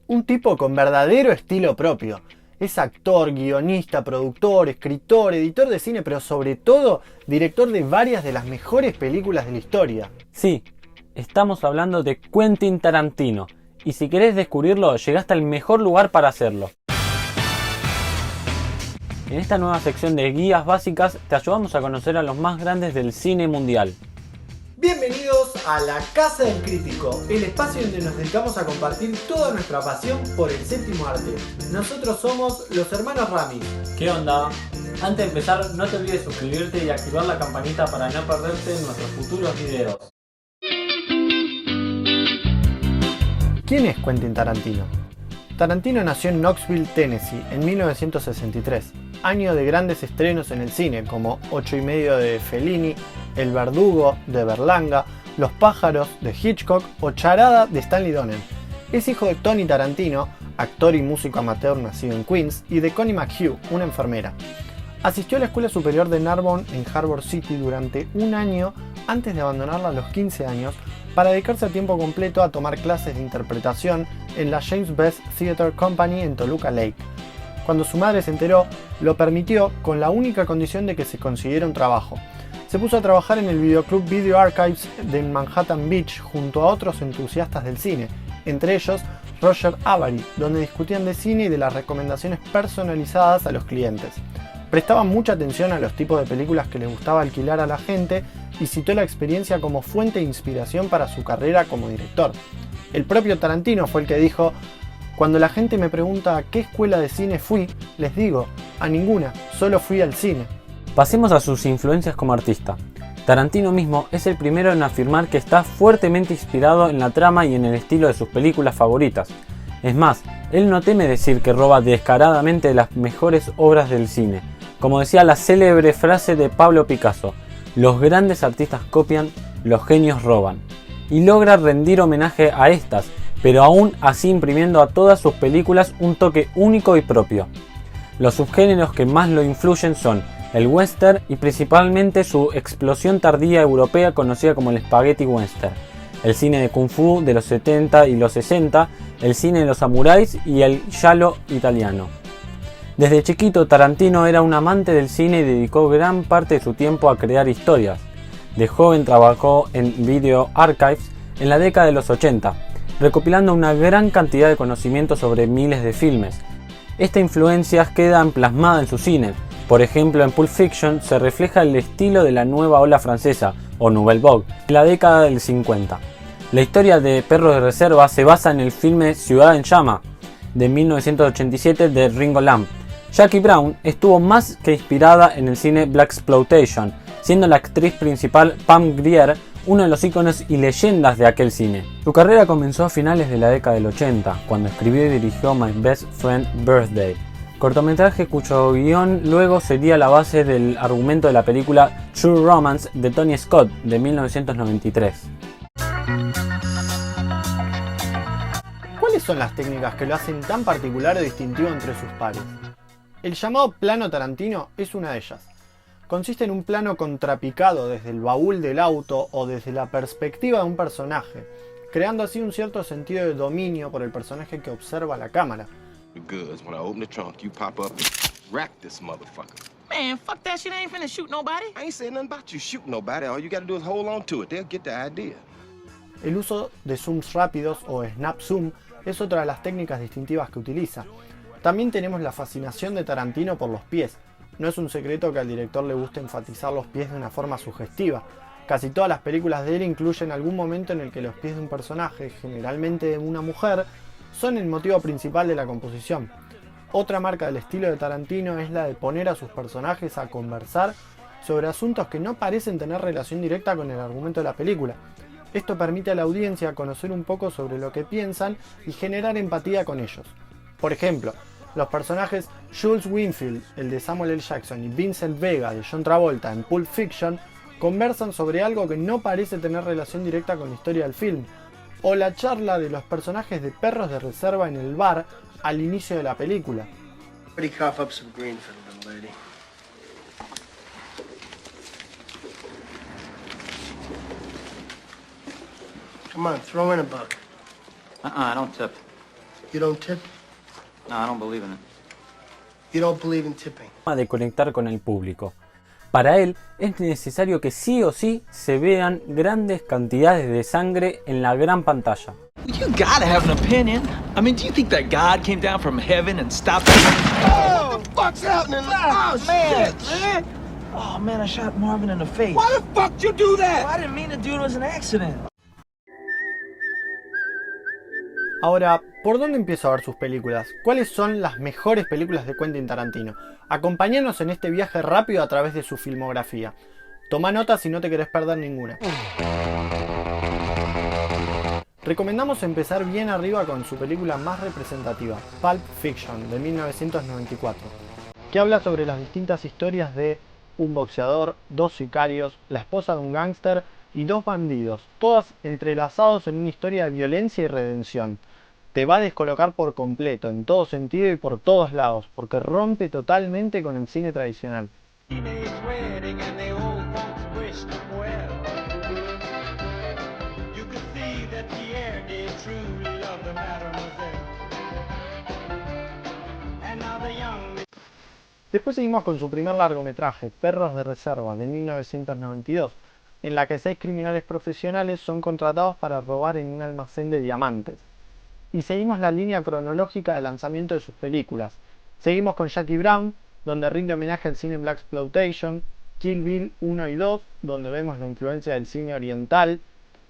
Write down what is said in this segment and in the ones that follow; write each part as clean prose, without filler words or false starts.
Un tipo con verdadero estilo propio. Es actor, guionista, productor, escritor, editor de cine, pero sobre todo director de varias de las mejores películas de la historia. Sí, estamos hablando de Quentin Tarantino, y si querés descubrirlo, llegaste al mejor lugar para hacerlo. En esta nueva sección de guías básicas te ayudamos a conocer a los más grandes del cine mundial. Bienvenidos a La Casa del Crítico, el espacio donde nos dedicamos a compartir toda nuestra pasión por el séptimo arte. Nosotros somos los hermanos Rami. ¿Qué onda? Antes de empezar, no te olvides suscribirte y activar la campanita para no perderte nuestros futuros videos. ¿Quién es Quentin Tarantino? Tarantino nació en Knoxville, Tennessee, en 1963, año de grandes estrenos en el cine como 8 y medio de Fellini, El Verdugo de Berlanga, Los pájaros de Hitchcock o Charada de Stanley Donen. Es hijo de Tony Tarantino, actor y músico amateur nacido en Queens, y de Connie McHugh, una enfermera. Asistió a la Escuela Superior de Narbonne en Harbor City durante un año antes de abandonarla a los 15 años para dedicarse a tiempo completo a tomar clases de interpretación en la James Best Theatre Company en Toluca Lake. Cuando su madre se enteró, lo permitió con la única condición de que se consiguiera un trabajo. Se puso a trabajar en el videoclub Video Archives de Manhattan Beach junto a otros entusiastas del cine, entre ellos Roger Avary, donde discutían de cine y de las recomendaciones personalizadas a los clientes. Prestaba mucha atención a los tipos de películas que le gustaba alquilar a la gente y citó la experiencia como fuente de inspiración para su carrera como director. El propio Tarantino fue el que dijo: "Cuando la gente me pregunta a qué escuela de cine fui, les digo, a ninguna, solo fui al cine". Pasemos a sus influencias como artista. Tarantino mismo es el primero en afirmar que está fuertemente inspirado en la trama y en el estilo de sus películas favoritas. Es más, él no teme decir que roba descaradamente de las mejores obras del cine. Como decía la célebre frase de Pablo Picasso: "Los grandes artistas copian, los genios roban". Y logra rendir homenaje a estas, pero aún así imprimiendo a todas sus películas un toque único y propio. Los subgéneros que más lo influyen son el western y principalmente su explosión tardía europea conocida como el spaghetti western, el cine de kung fu de los 70 y los 60, el cine de los samuráis y el giallo italiano. Desde chiquito, Tarantino era un amante del cine y dedicó gran parte de su tiempo a crear historias. De joven trabajó en Video Archives en la década de los 80, recopilando una gran cantidad de conocimientos sobre miles de filmes. Esta influencia queda plasmada en su cine. Por ejemplo, en Pulp Fiction se refleja el estilo de la nueva ola francesa, o Nouvelle Vague, de la década del 50. La historia de Perros de Reserva se basa en el filme Ciudad en Llama, de 1987 de Ringo Lam. Jackie Brown estuvo más que inspirada en el cine Blaxploitation, siendo la actriz principal Pam Grier uno de los íconos y leyendas de aquel cine. Su carrera comenzó a finales de la década del 80, cuando escribió y dirigió My Best Friend Birthday, cortometraje cuyo guión luego sería la base del argumento de la película True Romance de Tony Scott de 1993. ¿Cuáles son las técnicas que lo hacen tan particular o distintivo entre sus pares? El llamado plano Tarantino es una de ellas. Consiste en un plano contrapicado desde el baúl del auto o desde la perspectiva de un personaje, creando así un cierto sentido de dominio por el personaje que observa la cámara. When I open the trunk, you pop up and rack this motherfucker. Man, fuck that shit. I ain't finna shoot nobody. I ain't saying nothing about you shooting nobody. All you gotta do is hold on to it. They'll get the idea. El uso de zooms rápidos o snap zoom es otra de las técnicas distintivas que utiliza. También tenemos la fascinación de Tarantino por los pies. No es un secreto que al director le gusta enfatizar los pies de una forma sugestiva. Casi todas las películas de él incluyen algún momento en el que los pies de un personaje, generalmente de una mujer, son el motivo principal de la composición. Otra marca del estilo de Tarantino es la de poner a sus personajes a conversar sobre asuntos que no parecen tener relación directa con el argumento de la película. Esto permite a la audiencia conocer un poco sobre lo que piensan y generar empatía con ellos. Por ejemplo, los personajes Jules Winfield, el de Samuel L. Jackson, y Vincent Vega, de John Travolta, en Pulp Fiction, conversan sobre algo que no parece tener relación directa con la historia del film, o la charla de los personajes de Perros de Reserva en el bar al inicio de la película. Cough up some green for the little lady. Come on, throw in a buck. I don't tip. You don't tip? No, I don't believe in it. You don't believe in tipping? De conectar con el público. Para él es necesario que sí o sí se vean grandes cantidades de sangre en la gran pantalla. You gotta have an opinion. I mean, do you think that God came down from heaven and stopped? Oh, what the fuck's happening? Oh, man, shit! man. Oh man, I shot Marvin in the face. Why the fuck you do that? I didn't mean to do it. It was an accident. Ahora, ¿por dónde empiezo a ver sus películas? ¿Cuáles son las mejores películas de Quentin Tarantino? Acompáñanos en este viaje rápido a través de su filmografía. Toma nota si no te querés perder ninguna. Recomendamos empezar bien arriba con su película más representativa, Pulp Fiction, de 1994, que habla sobre las distintas historias de un boxeador, dos sicarios, la esposa de un gángster y dos bandidos, todas entrelazados en una historia de violencia y redención. Te va a descolocar por completo, en todo sentido y por todos lados, porque rompe totalmente con el cine tradicional. Después seguimos con su primer largometraje, Perros de Reserva, de 1992, en la que 6 criminales profesionales son contratados para robar en un almacén de diamantes. Y seguimos la línea cronológica de lanzamiento de sus películas. Seguimos con Jackie Brown, donde rinde homenaje al cine Blaxploitation, Kill Bill 1 y 2, donde vemos la influencia del cine oriental,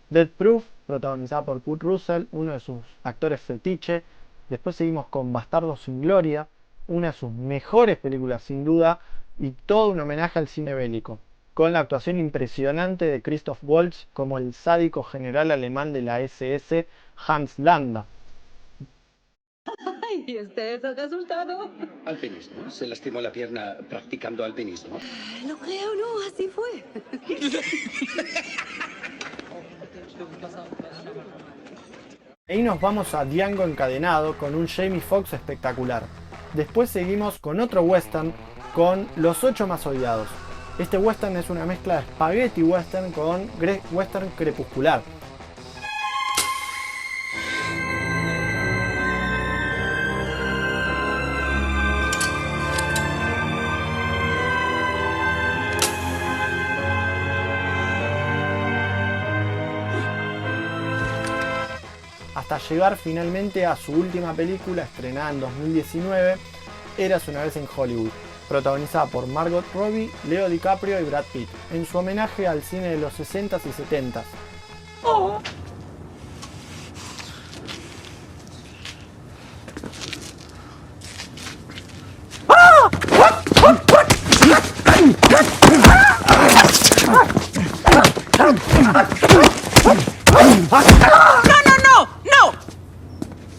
Death Proof, protagonizada por Kurt Russell, uno de sus actores fetiche. Después seguimos con Bastardos sin Gloria, una de sus mejores películas sin duda, y todo un homenaje al cine bélico, con la actuación impresionante de Christoph Waltz como el sádico general alemán de la SS, Hans Landa. ¿Y este es el resultado? Alpinismo. Se lastimó la pierna practicando alpinismo. Lo creo, no, así fue. Ahí nos vamos a Django encadenado con un Jamie Foxx espectacular. Después seguimos con otro western con Los 8 más odiados. Este western es una mezcla de spaghetti western con western crepuscular. Hasta llegar finalmente a su última película, estrenada en 2019, Érase una vez en Hollywood, protagonizada por Margot Robbie, Leo DiCaprio y Brad Pitt, en su homenaje al cine de los 60s y 70s. Oh.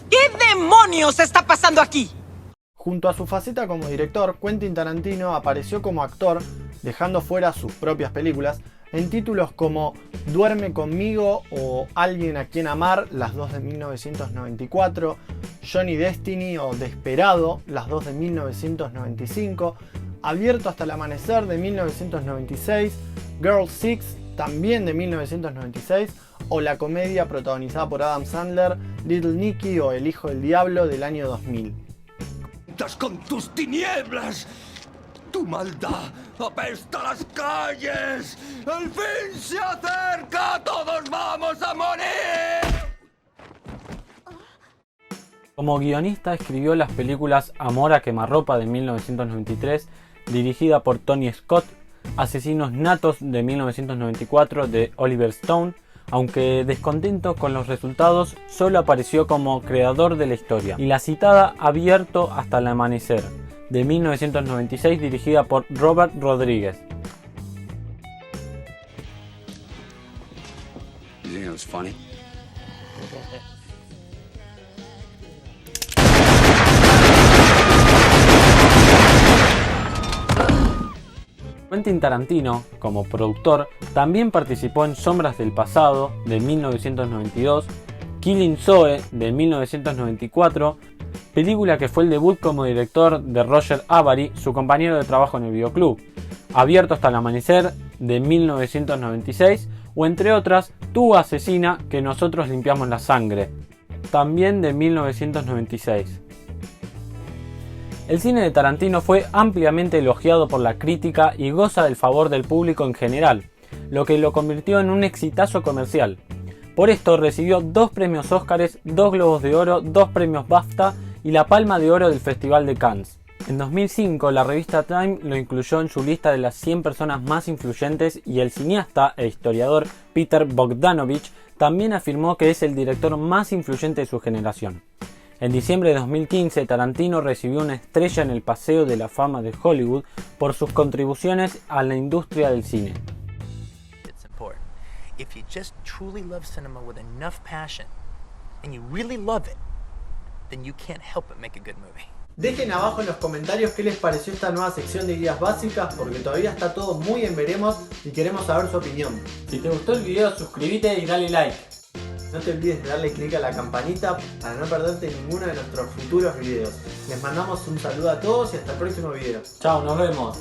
¿Qué demonios está pasando aquí? Junto a su faceta como director, Quentin Tarantino apareció como actor, dejando fuera sus propias películas, en títulos como Duerme conmigo o Alguien a quien amar, las dos de 1994, Johnny Destiny o Desperado, las dos de 1995, Abierto hasta el amanecer de 1996, Girl Six, también de 1996, o la comedia protagonizada por Adam Sandler, Little Nicky o El hijo del diablo del año 2000. Con tus tinieblas, tu maldad apesta las calles. El fin se acerca, todos vamos a morir. Como guionista escribió las películas Amor a quemarropa de 1993, dirigida por Tony Scott, Asesinos natos de 1994 de Oliver Stone, aunque descontento con los resultados, solo apareció como creador de la historia, y la citada Abierto hasta el amanecer, de 1996, dirigida por Robert Rodriguez. You think it was funny? Quentin Tarantino, como productor, también participó en Sombras del pasado, de 1992, Killing Zoe, de 1994, película que fue el debut como director de Roger Avary, su compañero de trabajo en el videoclub, Abierto hasta el amanecer, de 1996, o entre otras, Tu asesina, que nosotros limpiamos la sangre. también de 1996. El cine de Tarantino fue ampliamente elogiado por la crítica y goza del favor del público en general, lo que lo convirtió en un exitazo comercial. Por esto recibió 2 premios Óscares, 2 Globos de Oro, 2 premios BAFTA y la Palma de Oro del Festival de Cannes. En 2005 la revista Time lo incluyó en su lista de las 100 personas más influyentes y el cineasta e historiador Peter Bogdanovich también afirmó que es el director más influyente de su generación. En diciembre de 2015, Tarantino recibió una estrella en el Paseo de la Fama de Hollywood por sus contribuciones a la industria del cine. If you just truly love cinema with enough passion and you really love it, then you can't help but make a good movie. Dejen abajo en los comentarios qué les pareció esta nueva sección de guías básicas, porque todavía está todo muy en veremos y queremos saber su opinión. Si te gustó el video, suscríbete y dale like. No te olvides de darle click a la campanita para no perderte ninguno de nuestros futuros videos. Les mandamos un saludo a todos y hasta el próximo video. Chao, nos vemos.